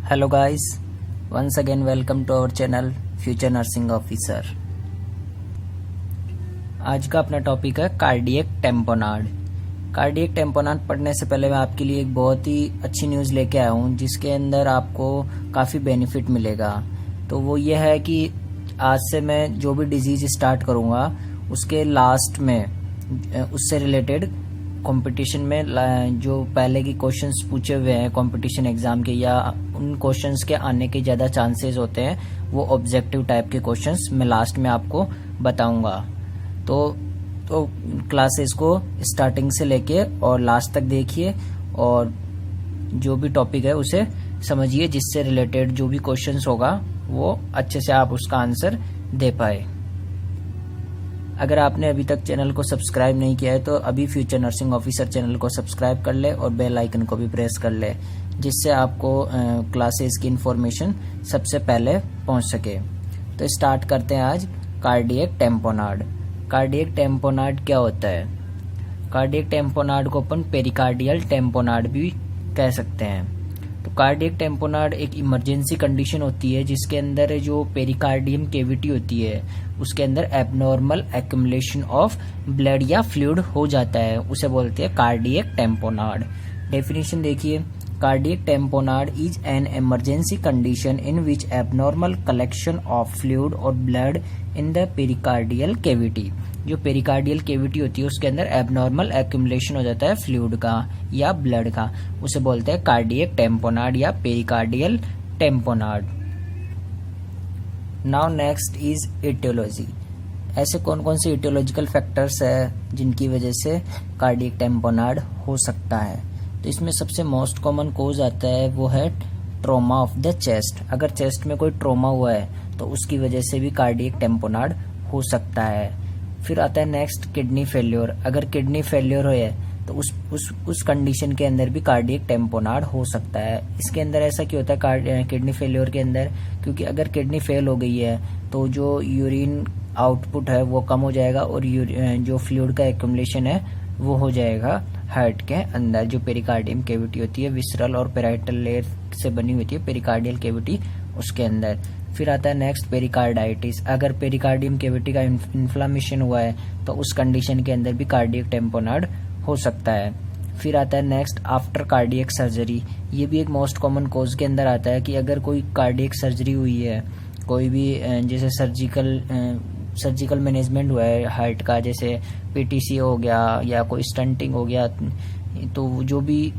Hello guys, once again welcome to our channel future nursing officer. आज का अपना topic है कार्डियक टेम्पोनाड। कार्डियक टेम्पोनाड पढ़ने से पहले मैं आपके लिए एक बहुत ही अच्छी न्यूज़ लेके आया हूँ जिसके अंदर आपको काफ़ी बेनिफिट मिलेगा। तो वो ये है कि आज से मैं जो भी डिजीज़ स्टार्ट करूँगा उसके लास्ट में उससे रिलेटेड कंपटीशन में जो पहले की क्वेश्चंस पूछे हुए हैं कंपटीशन एग्जाम के या उन क्वेश्चंस के आने के ज़्यादा चांसेस होते हैं, वो ऑब्जेक्टिव टाइप के क्वेश्चंस मैं लास्ट में आपको बताऊंगा। तो क्लासेस को स्टार्टिंग से लेके और लास्ट तक देखिए और जो भी टॉपिक है उसे समझिए, जिससे रिलेटेड जो भी क्वेश्चंस होगा वो अच्छे से आप उसका आंसर दे पाए। अगर आपने अभी तक चैनल को सब्सक्राइब नहीं किया है तो अभी फ्यूचर नर्सिंग ऑफिसर चैनल को सब्सक्राइब कर ले और बेल आइकन को भी प्रेस कर ले, जिससे आपको क्लासेस की इन्फॉर्मेशन सबसे पहले पहुंच सके। तो स्टार्ट करते हैं आज कार्डियक टेम्पोनाड। कार्डियक टेम्पोनाड क्या होता है? कार्डियक टेम्पोनाड को अपन पेरिकार्डियल टेम्पोनाड भी कह सकते हैं। तो कार्डियक टेम्पोनाड एक इमरजेंसी कंडीशन होती है जिसके अंदर जो पेरिकार्डियम कैविटी होती है उसके अंदर एबनॉर्मल एक्युमुलेशन ऑफ ब्लड या फ्लूइड हो जाता है, उसे बोलते हैं कार्डियक टेम्पोनाड। डेफिनेशन देखिए, cardiac tamponade is an emergency condition in which abnormal collection of fluid और blood in the pericardial cavity. जो पेरिकार्डियल कैविटी होती है उसके अंदर एबनॉर्मल एक्युमुलेशन हो जाता है फ्लूइड का या ब्लड का, उसे बोलते हैं कार्डियक टेम्पोनाड या pericardial tamponade. Now next is etiology. ऐसे कौन कौन से एटियोलॉजिकल फैक्टर्स है जिनकी वजह से कार्डियक टेम्पोनाड हो सकता है? तो इसमें सबसे मोस्ट कॉमन कोज आता है वो है ट्रॉमा ऑफ द चेस्ट। अगर चेस्ट में कोई ट्रॉमा हुआ है तो उसकी वजह से भी कार्डियक टेम्पोनाड हो सकता है। फिर आता है नेक्स्ट किडनी फेल्योर। अगर किडनी फेल्योर हो है तो उस कंडीशन के अंदर भी कार्डियक टेम्पोनाड हो सकता है। इसके अंदर ऐसा क्यों होता है किडनी फेल्योर के अंदर? क्योंकि अगर किडनी फेल हो गई है तो जो यूरिन आउटपुट है वो कम हो जाएगा और जो फ्लूइड का एक्युमुलेशन है वो हो जाएगा हार्ट के अंदर। जो पेरिकार्डियम कैविटी होती है विसरल और पेराइटल लेयर से बनी होती है पेरिकार्डियल कैविटी, उसके अंदर। फिर आता है नेक्स्ट पेरिकार्डाइटिस। अगर पेरिकार्डियम कैविटी का इन्फ्लामेशन हुआ है तो उस कंडीशन के अंदर भी कार्डियक टेम्पोनाड हो सकता है। फिर आता है नेक्स्ट आफ्टर कार्डियक सर्जरी। ये भी एक मोस्ट कॉमन कोज के अंदर आता है कि अगर कोई कार्डियक सर्जरी हुई है, कोई भी जैसे सर्जिकल मैनेजमेंट हुआ है हार्ट का, जैसे पीटीसी हो गया या कोई स्टंटिंग हो गया, तो जो भी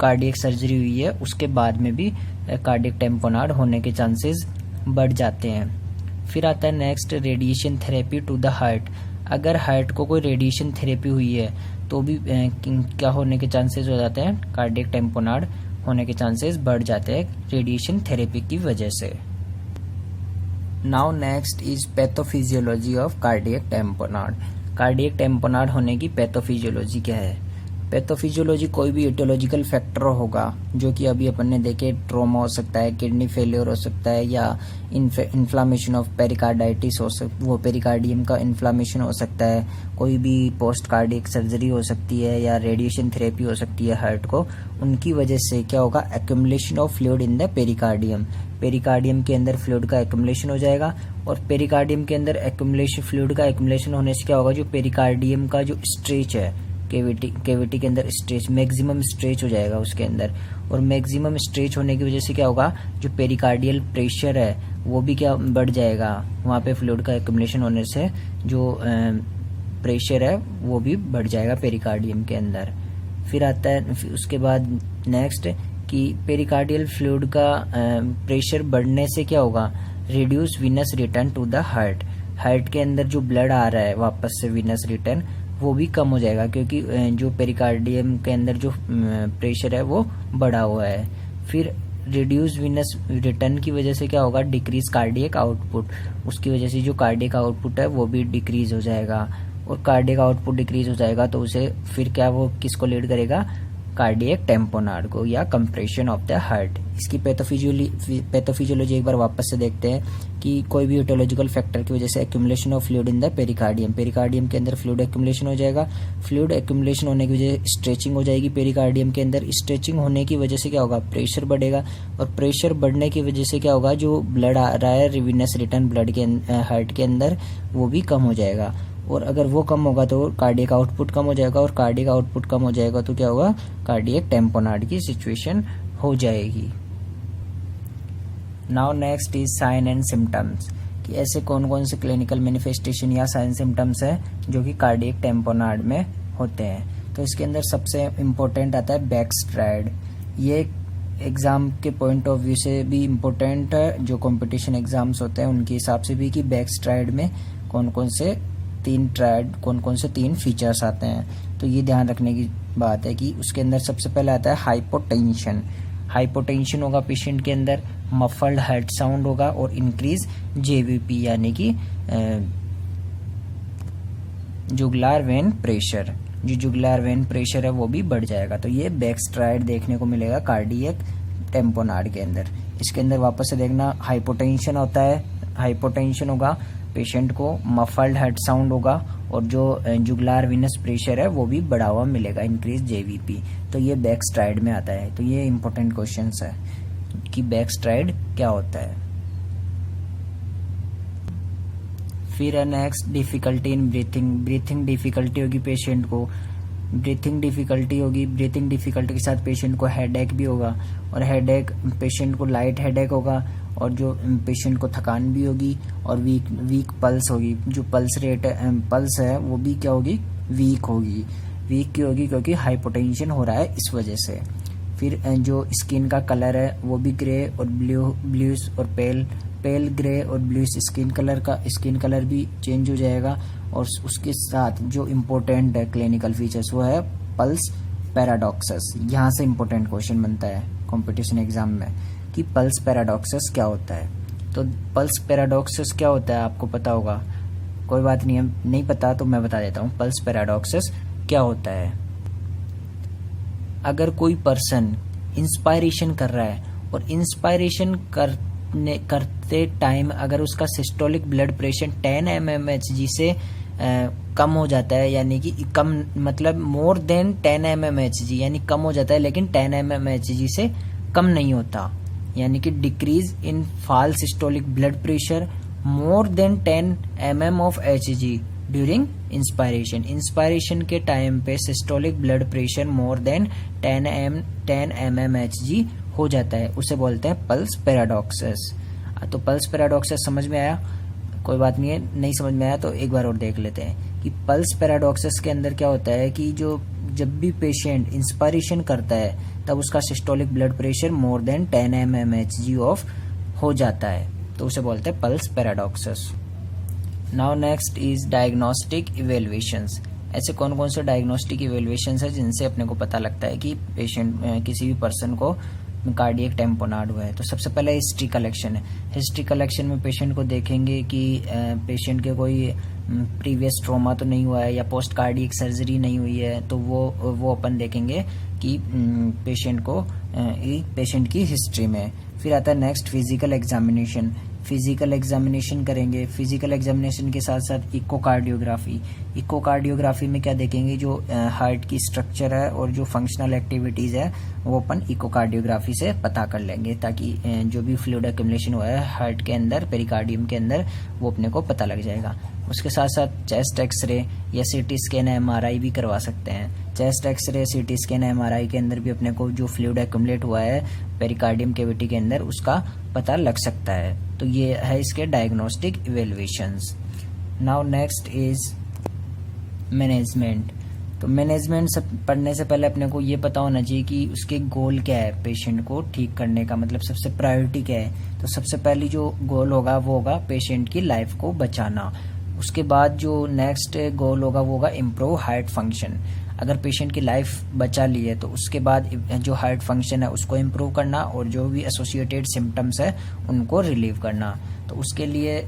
कार्डियक सर्जरी हुई है उसके बाद में भी कार्डियक टेम्पोनाड होने के चांसेस बढ़ जाते हैं। फिर आता है next radiation therapy to the heart. अगर हार्ट को कोई रेडिएशन थेरेपी हुई है तो भी क्या होने के चांसेस हो जाते हैं? कार्डियक टेम्पोनाड होने के चांसेस बढ़ जाते हैं रेडिएशन थेरेपी की वजह से। Now next is pathophysiology of cardiac tamponade. Cardiac tamponade होने की पैथोफिजियोलॉजी क्या है? पैथोफिजियोलॉजी कोई भी एटियोलॉजिकल फैक्टर होगा जो कि अभी अपन ने देखे, ट्रॉमा हो सकता है, किडनी फेलियर हो सकता है, या इन्फ्लामेशन ऑफ पेरिकार्डाइटिस हो सकता, वो पेरिकार्डियम का इन्फ्लामेशन हो सकता है, कोई भी पोस्ट कार्डियक सर्जरी हो सकती है या रेडिएशन थेरेपी हो सकती है हार्ट को। उनकी वजह से क्या होगा? Accumulation of fluid in the pericardium. Pericardium के अंदर फ्लूइड का एक्युमुलेशन हो जाएगा और पेरिकार्डियम के अंदर फ्लूइड का एक्युमुलेशन होने से क्या होगा? जो पेरिकार्डियम का जो स्ट्रेच है कैविटी के अंदर स्ट्रेच, मैक्सिमम स्ट्रेच हो जाएगा उसके अंदर, और मैक्सिमम स्ट्रेच होने की वजह से क्या होगा? जो पेरिकार्डियल प्रेशर है वो भी क्या बढ़ जाएगा? वहाँ पे फ्लूइड का एक्युमुलेशन होने से जो प्रेशर है वो भी बढ़ जाएगा पेरिकार्डियम के अंदर। फिर आता है उसके बाद नेक्स्ट कि पेरिकार्डियल फ्लूइड का प्रेशर बढ़ने से क्या होगा? Reduce venous return to the heart. Heart के अंदर जो ब्लड आ रहा है वापस से वीनस रिटर्न वो भी कम हो जाएगा क्योंकि जो पेरिकार्डियम के अंदर जो प्रेशर है वो बढ़ा हुआ है। फिर रिड्यूस वीनस रिटर्न की वजह से क्या होगा? Decrease cardiac output. उसकी वजह से जो कार्डियक आउटपुट है वो भी डिक्रीज हो जाएगा, और कार्डियक आउटपुट डिक्रीज हो जाएगा तो उसे फिर क्या वो किसको लीड करेगा? कार्डियक टेम्पोनाड को या कंप्रेशन ऑफ द हार्ट। इसकी पैथोफिजियोलॉजी एक बार वापस से देखते हैं कि कोई भी ईटियोलॉजिकल फैक्टर की वजह से accumulation of fluid in the pericardium के अंदर फ्लूइड एक्यूमुलेशन हो जाएगा। फ्लूइड एक्यूमुलेशन होने की वजह से स्ट्रेचिंग हो जाएगी पेरिकार्डियम के अंदर। स्ट्रेचिंग होने की वजह से क्या होगा, प्रेशर बढ़ेगा, और प्रेशर बढ़ने की वजह से क्या होगा, जो ब्लड आ रहा है रिवीनस रिटर्न ब्लड के हार्ट के अंदर वो भी कम हो जाएगा। और अगर वो कम होगा तो कार्डियक आउटपुट कम हो जाएगा, और कार्डियक आउटपुट कम हो जाएगा तो क्या होगा, कार्डियक टेम्पोनाड की सिचुएशन हो जाएगी। Now next is sine and symptoms, कि ऐसे कौन कौन से क्लिनिकल मैनिफेस्टेशन या साइन सिम्टम्स है जो कि कार्डियक टेम्पोनाड में होते हैं। तो इसके अंदर सबसे इम्पोर्टेंट आता है बैकस्ट्राइड। ये एग्जाम के पॉइंट ऑफ व्यू से भी इम्पोर्टेंट है, जो कंपटीशन एग्जाम्स होते हैं उनके हिसाब से भी, कि बैकस्ट्राइड में कौन कौन से तीन फीचर्स आते हैं। तो ये ध्यान रखने की बात है कि उसके अंदर सबसे पहले आता है हाइपोटेंशन। हाइपोटेंशन होगा पेशेंट के अंदर, मफल्ड हार्ट साउंड होगा, और इंक्रीज जेवीपी यानी कि जुगुलार वेन प्रेशर, जो जुगुलार वेन प्रेशर है वो भी बढ़ जाएगा। तो ये बैकस्ट्राइड देखने को मिलेगा कार्डियक टेम्पोनाड के अंदर। इसके अंदर वापस से देखना, हाइपोटेंशन होता है, हाइपोटेंशन होगा पेशेंट को, मफल्ड हार्ट साउंड होगा, और जो जुगुलार विनस प्रेशर है वो भी बढ़ा हुआ मिलेगा, इंक्रीज जेवीपी। तो ये बैकस्ट्राइड में आता है। तो ये इंपॉर्टेंट क्वेश्चंस है कि बैकस्ट्राइड क्या होता है। फिर है next difficulty in breathing. Breathing difficulty होगी पेशेंट को, ब्रीथिंग डिफिकल्टी होगी। ब्रीथिंग डिफिकल्टी के साथ पेशेंट को हेडेक भी होगा, और हेडेक पेशेंट को लाइट हेडेक होगा, और जो पेशेंट को थकान भी होगी, और वीक पल्स होगी। जो पल्स है वो भी क्या होगी, वीक होगी। वीक क्यों होगी, क्योंकि हाइपोटेंशन हो रहा है इस वजह से। फिर जो स्किन का कलर है वो भी ग्रे और ब्लूस और पेल ग्रे और ब्लूस स्किन कलर भी चेंज हो जाएगा। और उसके साथ जो इम्पोर्टेंट है क्लिनिकल फीचर्स वो है पल्स पैराडॉक्सस। यहाँ से इम्पोर्टेंट क्वेश्चन बनता है कंपटीशन एग्जाम में कि पल्स पैराडॉक्सस क्या होता है। तो पल्स पैराडॉक्सस क्या होता है आपको पता होगा, कोई बात नहीं है, नहीं पता तो मैं बता देता हूँ। पल्स पैराडॉक्सस क्या होता है, अगर कोई पर्सन इंस्पायरेशन कर रहा है और इंस्पायरेशन करते टाइम अगर उसका सिस्टोलिक ब्लड प्रेशर 10 mmHg से कम हो जाता है, यानी कि कम मतलब मोर देन 10 mmHg यानी कम हो जाता है, लेकिन 10 mmHg से कम नहीं होता, यानी कि decrease in fall systolic blood pressure more than 10 mm of Hg during inspiration. Inspiration के टाइम पे systolic blood pressure more than 10 mmHg हो जाता है, उसे बोलते हैं पल्स पैराडॉक्सस। तो पल्स पैराडॉक्सस समझ में आया, कोई बात नहीं है, नहीं समझ में आया तो एक बार और देख लेते हैं कि पल्स पैराडॉक्सस के अंदर क्या होता है कि जब भी पेशेंट इंस्पायरेशन करता है तब उसका systolic blood pressure more than 10 mmHg off हो जाता है, तो उसे बोलते हैं pulse paradoxus. Now next is diagnostic evaluations. ऐसे कौन कौन से डायग्नोस्टिक इवेल्युएशंस है जिनसे अपने को पता लगता है कि पेशेंट किसी भी पर्सन को कार्डियक टेम्पोनाड हुआ है। तो सबसे पहले हिस्ट्री कलेक्शन है। हिस्ट्री कलेक्शन में पेशेंट को देखेंगे कि पेशेंट के कोई प्रीवियस ट्रॉमा तो नहीं हुआ है या पोस्ट कार्डियक सर्जरी नहीं हुई है, तो वो अपन देखेंगे कि पेशेंट की हिस्ट्री में। फिर आता है next physical examination. Physical examination करेंगे, फिजिकल एग्जामिनेशन के साथ साथ इकोकार्डियोग्राफी। इकोकार्डियोग्राफी में क्या देखेंगे, जो हार्ट की स्ट्रक्चर है और जो फंक्शनल एक्टिविटीज है वो अपन इकोकार्डियोग्राफी से पता कर लेंगे, ताकि जो भी फ्लूइड एक्यूमुलेशन हुआ है हार्ट के अंदर पेरिकार्डियम के अंदर वो अपने को पता लग जाएगा। उसके साथ साथ चेस्ट एक्सरे या सीटी स्कैन एमआरआई भी करवा सकते हैं। Chest X-ray CT scan MRI के अंदर भी अपने को जो फ्लूइड एक्यूमुलेट हुआ है पेरिकार्डियम कैविटी के अंदर उसका पता लग सकता है। तो ये है इसके diagnostic evaluations. Now next is management. तो मैनेजमेंट सब पढ़ने से पहले अपने को ये पता होना चाहिए कि उसके गोल क्या है, पेशेंट को ठीक करने का मतलब सबसे प्रायोरिटी क्या है। तो सबसे पहली जो गोल होगा वो होगा पेशेंट की लाइफ को बचाना। उसके बाद जो नेक्स्ट गोल होगा वो होगा इम्प्रूव हार्ट फंक्शन। अगर पेशेंट की लाइफ बचा ली है तो उसके बाद जो हार्ट फंक्शन है उसको इम्प्रूव करना और जो भी एसोसिएटेड सिम्टम्स है उनको रिलीव करना। तो उसके लिए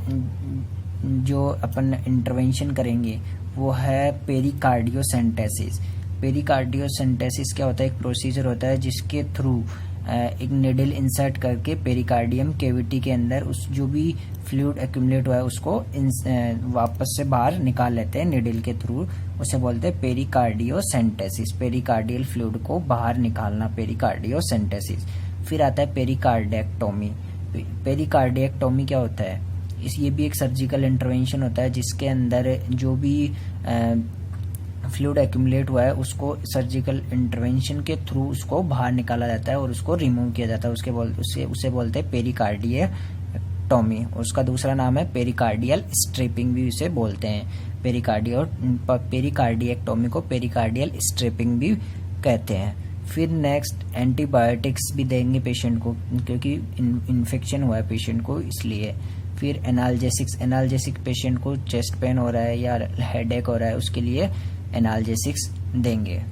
जो अपन इंटरवेंशन करेंगे वो है पेरिकार्डियोसेंटेसिस। पेरिकार्डियोसेंटेसिस क्या होता है? एक प्रोसीजर होता है जिसके थ्रू एक निडल इंसर्ट करके पेरिकार्डियम कैविटी के अंदर उस जो भी फ्लूइड एक्यूमुलेट हुआ है उसको वापस से बाहर निकाल लेते हैं निडल के थ्रू। उसे बोलते हैं पेरिकार्डियोसेंटेसिस। पेरिकार्डियल फ्लूइड को बाहर निकालना, पेरिकार्डियोसेंटेसिस। फिर आता है पेरिकार्डियक्टोमी। पेरिकार्डियक्टोमी क्या होता है? ये भी एक सर्जिकल इंटरवेंशन होता है जिसके अंदर जो भी फ्लूइड एक्यूमुलेट हुआ है उसको सर्जिकल इंटरवेंशन के थ्रू उसको बाहर निकाला जाता है और उसको रिमूव किया जाता है। उसे बोलते हैं पेरिकार्डियक्टोमी। उसका दूसरा नाम है पेरिकार्डियल स्ट्रिपिंग भी उसे बोलते हैं। पेरिकार्डियक्टोमी को पेरिकार्डियल स्ट्रिपिंग भी कहते हैं। फिर नेक्स्ट एंटीबायोटिक्स भी देंगे पेशेंट को क्योंकि इन्फेक्शन हुआ है पेशेंट को, इसलिए। फिर एनाल्जेसिक पेशेंट को चेस्ट पेन हो रहा है या हेडेक हो रहा है उसके लिए एनाल्जेसिक्स देंगे।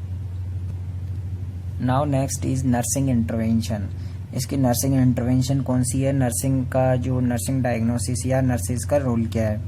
Now next is nursing intervention. इसकी नर्सिंग इंटरवेंशन कौन सी है? नर्सिंग डायग्नोसिस या नर्सिस का रोल क्या है?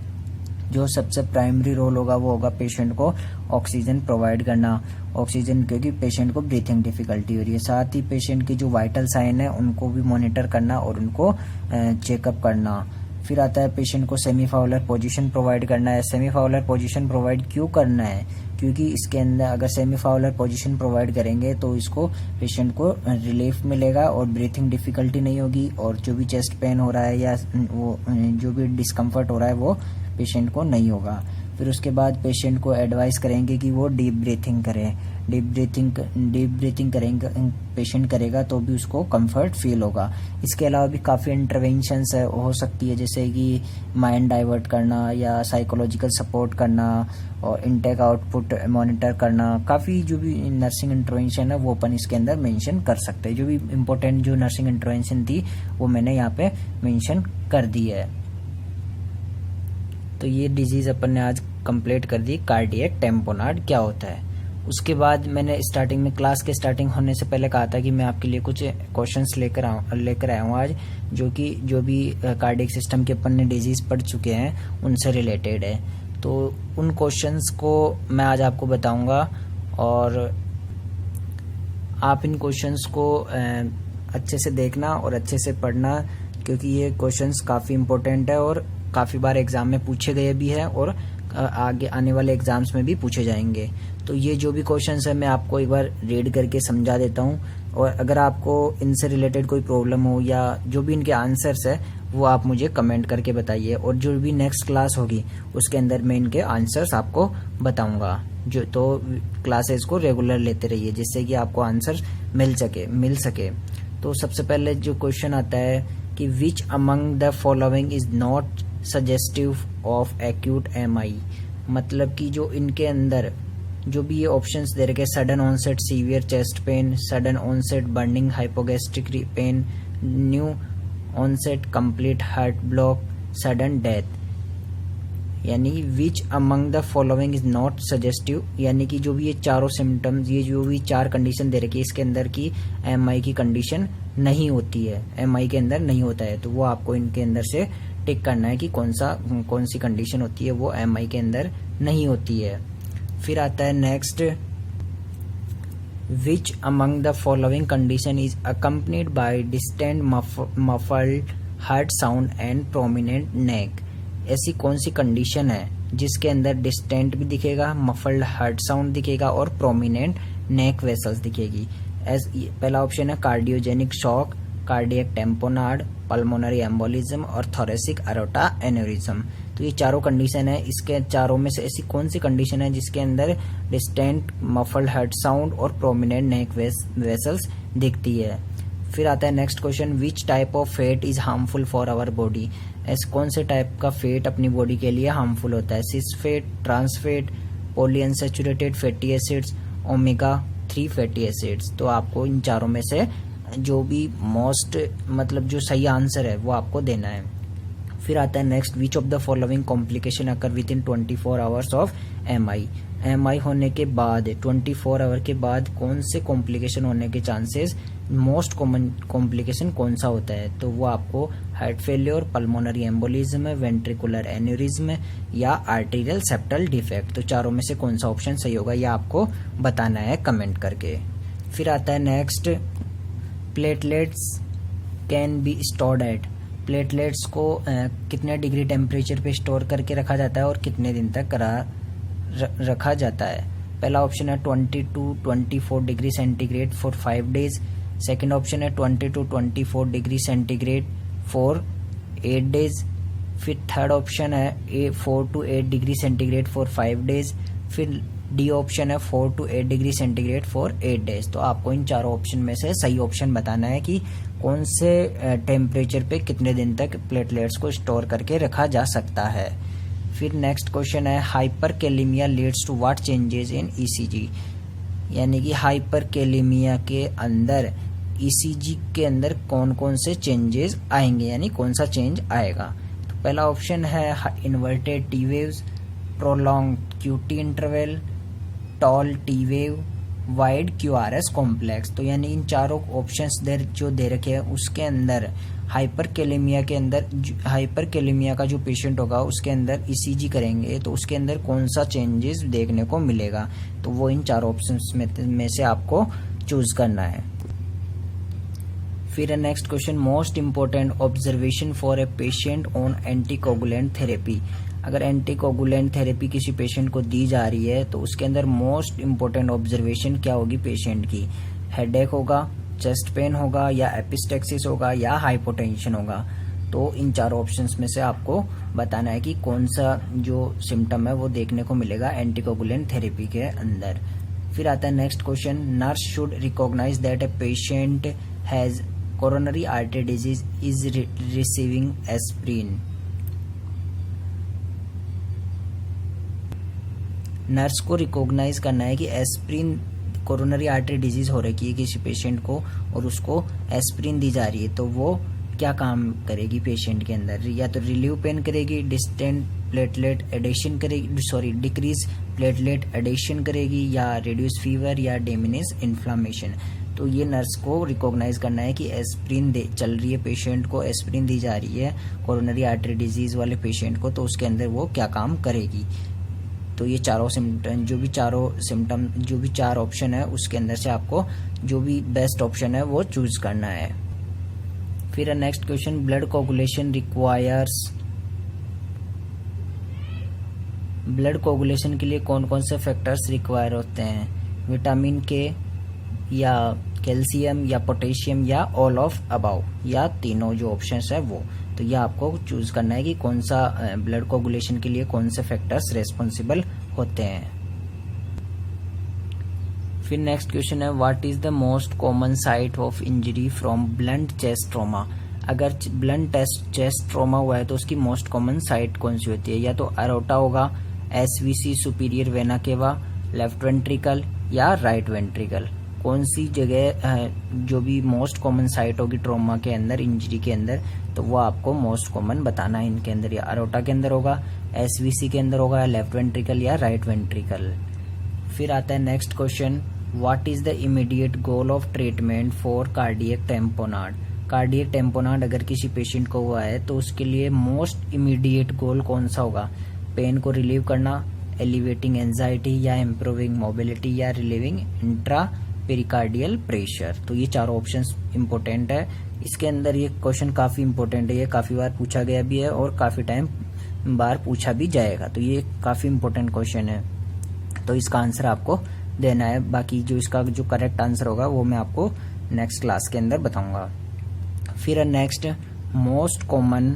जो सबसे प्राइमरी रोल होगा वो होगा पेशेंट को ऑक्सीजन प्रोवाइड करना। ऑक्सीजन क्योंकि पेशेंट को ब्रीथिंग डिफिकल्टी हो रही है। साथ ही पेशेंट की जो वाइटल साइन है उनको भी मॉनिटर करना और उनको चेकअप करना। फिर आता है पेशेंट को सेमीफाउलर पोजीशन प्रोवाइड करना है। सेमीफाउलर पोजीशन प्रोवाइड क्यों करना है? क्योंकि इसके अंदर अगर सेमीफाउलर पोजीशन प्रोवाइड करेंगे तो इसको पेशेंट को रिलीफ मिलेगा और ब्रीथिंग डिफिकल्टी नहीं होगी और जो भी चेस्ट पेन हो रहा है या वो जो भी डिस्कम्फर्ट हो रहा है वो पेशेंट को नहीं होगा। फिर उसके बाद पेशेंट को एडवाइस करेंगे कि वो डीप ब्रीथिंग करें। डीप ब्रीथिंग करेंगे पेशेंट करेगा तो भी उसको कंफर्ट फील होगा। इसके अलावा भी काफ़ी इंटरवेंशंस है हो सकती है जैसे कि माइंड डाइवर्ट करना या साइकोलॉजिकल सपोर्ट करना और इनटेक आउटपुट मॉनिटर करना। काफ़ी जो भी नर्सिंग इंटरवेंशन है वो अपन इसके अंदर मेंशन कर सकते हैं। जो भी इम्पोर्टेंट जो नर्सिंग इंटरवेंशन थी वो मैंने यहाँ पे मेंशन कर दी है। तो ये डिजीज अपन ने आज कंप्लीट कर दी, कार्डियक टेम्पोनार्ड क्या होता है। उसके बाद मैंने स्टार्टिंग में क्लास के स्टार्टिंग होने से पहले कहा था कि मैं आपके लिए कुछ क्वेश्चंस लेकर आया हूँ आज, जो भी कार्डियक सिस्टम के अपन ने डिजीज पढ़ चुके हैं उनसे रिलेटेड है। तो उन क्वेश्चंस को मैं आज आपको बताऊंगा और आप इन क्वेश्चंस को अच्छे से देखना और अच्छे से पढ़ना क्योंकि ये क्वेश्चंस काफ़ी इंपॉर्टेंट है और काफ़ी बार एग्जाम में पूछे गए भी हैं और आगे आने वाले एग्जाम्स में भी पूछे जाएंगे। तो ये जो भी क्वेश्चंस है मैं आपको एक बार रीड करके समझा देता हूँ और अगर आपको इनसे रिलेटेड कोई प्रॉब्लम हो या जो भी इनके आंसर्स है वो आप मुझे कमेंट करके बताइए और जो भी नेक्स्ट क्लास होगी उसके अंदर मैं इनके आंसर्स आपको बताऊंगा। तो क्लासेस को रेगुलर लेते रहिए जिससे कि आपको आंसर मिल सके। तो सबसे पहले जो क्वेश्चन आता है कि विच among the following is not suggestive of acute MI, मतलब कि जो इनके अंदर जो भी ये ऑप्शंस दे रखे, sudden onset severe chest pain, sudden onset burning hypogastric pain, new onset complete heart block, sudden death, यानी which among the following is not suggestive, यानी कि जो भी ये चारों सिम्टम्स, ये जो भी चार कंडीशन दे रखी है इसके अंदर की MI की कंडीशन नहीं होती है, MI के अंदर नहीं होता है, तो वो आपको इनके अंदर से टिक करना है कि कौन सी कंडीशन होती है वो MI के अंदर नहीं होती है। फिर आता है next, which among the following condition is accompanied by distant muffled heart sound and prominent neck, ऐसी कौन सी कंडीशन है जिसके अंदर डिस्टेंट भी दिखेगा, मफल्ड हार्ट साउंड दिखेगा और प्रोमिनेंट नेक वेसल्स दिखेगी। पहला ऑप्शन है cardiogenic shock, cardiac tamponade, pulmonary embolism और थोरेसिक अरोटा एन्यूरिज्म। तो ये चारों कंडीशन है, इसके चारों में से ऐसी कौन सी कंडीशन है जिसके अंदर डिस्टेंट मफल्ड हार्ट साउंड और प्रोमिनेंट नेक वेसल्स दिखती है। फिर आता है next question, which type of fat is harmful for our body, ऐसे कौन से टाइप का फैट अपनी बॉडी के लिए हार्मफुल होता है, cis fat, trans fat, polyunsaturated fatty acids, omega 3 fatty acids. तो आपको इन चारों में से जो भी जो सही आंसर है वो आपको देना है। फिर आता है next, which of the following complication occur with in 24 hours of MI, MI होने के बाद 24 आवर के बाद कौन से कॉम्प्लिकेशन होने के चांसेस, मोस्ट कॉमन कॉम्प्लिकेशन कौन सा होता है, तो वो आपको heart failure, pulmonary embolism, ventricular aneurysm या आर्टेरियल सेप्टल डिफेक्ट। तो चारों में से कौन सा ऑप्शन सही होगा ये आपको बताना है कमेंट करके। फिर आता है next, platelets can be stored at. Platelets को कितने डिग्री टेम्परेचर पे स्टोर करके रखा जाता है और कितने दिन तक रखा जाता है। पहला ऑप्शन है 20 to 24 degree centigrade for 5 days. Second option है 20 to 24 degree centigrade for 8 days. फिर थर्ड ऑप्शन है 4 to 8 degree centigrade for 5 days. फिर डी ऑप्शन है 4 to 8 degree centigrade for 8 days. तो आपको इन चारों ऑप्शन में से सही ऑप्शन बताना है कि कौन से टेम्परेचर पे कितने दिन तक प्लेटलेट्स को स्टोर करके रखा जा सकता है। फिर नेक्स्ट क्वेश्चन है, hyperkalaemia leads to what changes in ECG. यानी कि हाइपरकैलेमिया के अंदर ईसीजी के अंदर कौन कौन से चेंजेस आएंगे, यानी कौन सा चेंज आएगा। तो पहला ऑप्शन है inverted T waves, prolong QT interval, toll T wave, wide QRS complex. तो यानी इन चारों ऑप्शंस जो दे रखे हैं उसके अंदर हाइपरकैलेमिया के अंदर, हाइपरकैलेमिया का जो पेशेंट होगा उसके अंदर ईसीजी करेंगे तो उसके अंदर कौन सा चेंजेस देखने को मिलेगा, तो वो इन चारों ऑप्शंस में से आपको चूज करना है। फिर next question, most important observation for a patient on anticoagulant therapy. अगर एंटीकोगुलेंट थेरेपी किसी पेशेंट को दी जा रही है तो उसके अंदर मोस्ट इंपोर्टेंट ऑब्जर्वेशन क्या होगी पेशेंट की, हेडेक होगा, चेस्ट पेन होगा या एपिस्टेक्सिस होगा या हाइपोटेंशन होगा। तो इन चारों ऑप्शंस में से आपको बताना है कि कौन सा जो सिम्टम है वो देखने को मिलेगा एंटीकोगुलेंट थेरेपी के अंदर। फिर आता है next question, nurse should recognise that a patient has coronary artery disease is receiving aspirin. Nurse को रिकॉग्नाइज करना है कि एस्प्रिन, कोरोनरी आर्टरी डिजीज हो रखी है किसी पेशेंट को और उसको एस्प्रिन दी जा रही है तो वो क्या काम करेगी पेशेंट के अंदर, या तो रिलीव पेन करेगी, डिस्टेंट प्लेटलेट एडिशन करेगी, डिक्रीज प्लेटलेट एडिशन करेगी, या रिड्यूस फीवर या डिमिनिश इन्फ्लामेशन। तो ये नर्स को रिकॉग्नाइज करना है कि एस्प्रिन चल रही है, पेशेंट को एस्प्रिन दी जा रही है कोरोनरी आर्टरी डिजीज वाले पेशेंट को, तो उसके अंदर वो क्या काम करेगी। तो ये चारों सिम्टम, जो भी चार ऑप्शन है उसके अंदर से आपको जो भी बेस्ट ऑप्शन है वो चूज करना है। फिर next question, blood coagulation requires. Blood coagulation के लिए कौन कौन से फैक्टर्स रिक्वायर होते हैं, विटामिन के या कैल्शियम या पोटेशियम या ऑल ऑफ अबाउ, या तीनों जो ऑप्शंस है वो। तो ये आपको चूज करना है कि कौन सा ब्लड कोगुलेशन के लिए कौन से फैक्टर्स रेस्पॉन्सिबल होते हैं। फिर नेक्स्ट क्वेश्चन है, what is the most common site of injury from blunt chest trauma. अगर ब्लंट चेस्ट ट्रॉमा हुआ है तो उसकी मोस्ट कॉमन साइट कौन सी होती है, या तो अरोटा होगा, SVC superior vena cava, left ventricle या राइट वेंट्रिकल। कौन सी जगह जो भी मोस्ट कॉमन साइट होगी ट्रॉमा के अंदर, इंजरी के अंदर, तो वो आपको मोस्ट कॉमन बताना है इनके अंदर, या अरोटा के अंदर होगा, एसवीसी के अंदर होगा, लेफ्ट वेंट्रिकल या राइट वेंट्रिकल। फिर आता है next question, what is the immediate goal of treatment for cardiac tamponade. Cardiac tamponade अगर किसी पेशेंट को हुआ है तो उसके लिए मोस्ट इमीडिएट गोल कौन सा होगा, पेन को रिलीव करना, एलिवेटिंग एंजाइटी या इम्प्रूविंग मोबिलिटी या रिलीविंग इंट्रा पेरिकार्डियल प्रेशर। तो ये चारों ऑप्शंस इंपॉर्टेंट है। इसके अंदर ये क्वेश्चन काफी इंपॉर्टेंट है, ये काफी बार पूछा गया भी है और काफी टाइम बार पूछा भी जाएगा, तो ये काफी इंपॉर्टेंट क्वेश्चन है। तो इसका आंसर आपको देना है, बाकी जो इसका जो करेक्ट आंसर होगा वो मैं आपको नेक्स्ट क्लास के अंदर बताऊंगा। फिर next, most common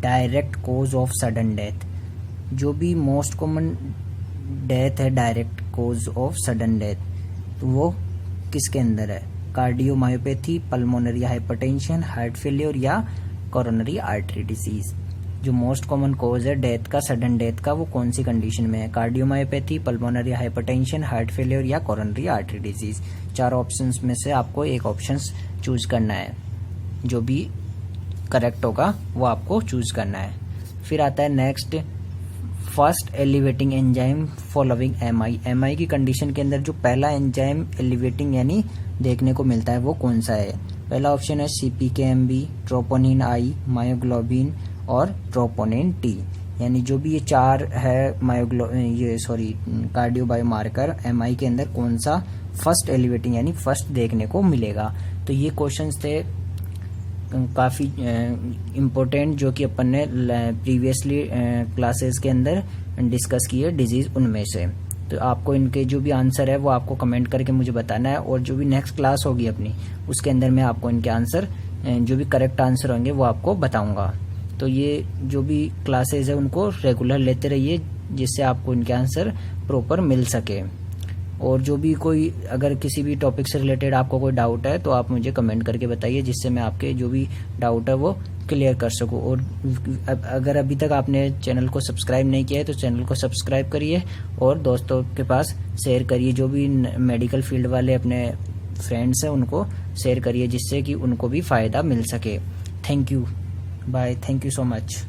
direct cause of sudden death. जो भी मोस्ट कॉमन डेथ है, direct cause of sudden death, तो वो किसके अंदर है, cardiomyopathy, pulmonary hypertension, heart failure या कोरोनरी आर्टरी डिजीज। जो मोस्ट कॉमन कोज है डेथ का, सडन डेथ का, वो कौन सी कंडीशन में है, cardiomyopathy, pulmonary hypertension, heart failure या कोरोनरी आर्टरी डिजीज। चार ऑप्शंस में से आपको एक ऑप्शन चूज करना है, जो भी करेक्ट होगा वो आपको चूज करना है। फिर आता है next, first elevating enzyme following MI की कंडीशन के अंदर जो पहला एंजाइम एलिवेटिंग यानी देखने को मिलता है वो कौन सा है? पहला ऑप्शन है CPKMB, ट्रोपोनिन आई, मायोग्लोबिन और ट्रोपोनिन टी। यानी जो भी ये चार है कार्डियो बायोमार्कर एमआई के अंदर कौन सा फर्स्ट एलिवेटिंग यानी फर्स्ट देखने को मिलेगा। तो ये क्वेश्चंस थे काफ़ी इम्पोर्टेंट जो कि अपन ने प्रीवियसली क्लासेस के अंदर डिस्कस किए डिजीज़ उनमें से। तो आपको इनके जो भी आंसर है वो आपको कमेंट करके मुझे बताना है, और जो भी नेक्स्ट क्लास होगी अपनी उसके अंदर मैं आपको इनके आंसर जो भी करेक्ट आंसर होंगे वो आपको बताऊंगा। तो ये जो भी क्लासेस है उनको रेगुलर लेते रहिए जिससे आपको इनके आंसर प्रॉपर मिल सके। और जो भी कोई अगर किसी भी टॉपिक से रिलेटेड आपको कोई डाउट है तो आप मुझे कमेंट करके बताइए जिससे मैं आपके जो भी डाउट है वो क्लियर कर सकूं। और अगर अभी तक आपने चैनल को सब्सक्राइब नहीं किया है तो चैनल को सब्सक्राइब करिए और दोस्तों के पास शेयर करिए। जो भी मेडिकल फील्ड वाले अपने फ्रेंड्स हैं उनको शेयर करिए जिससे कि उनको भी फ़ायदा मिल सके। Thank you, bye, thank you so much.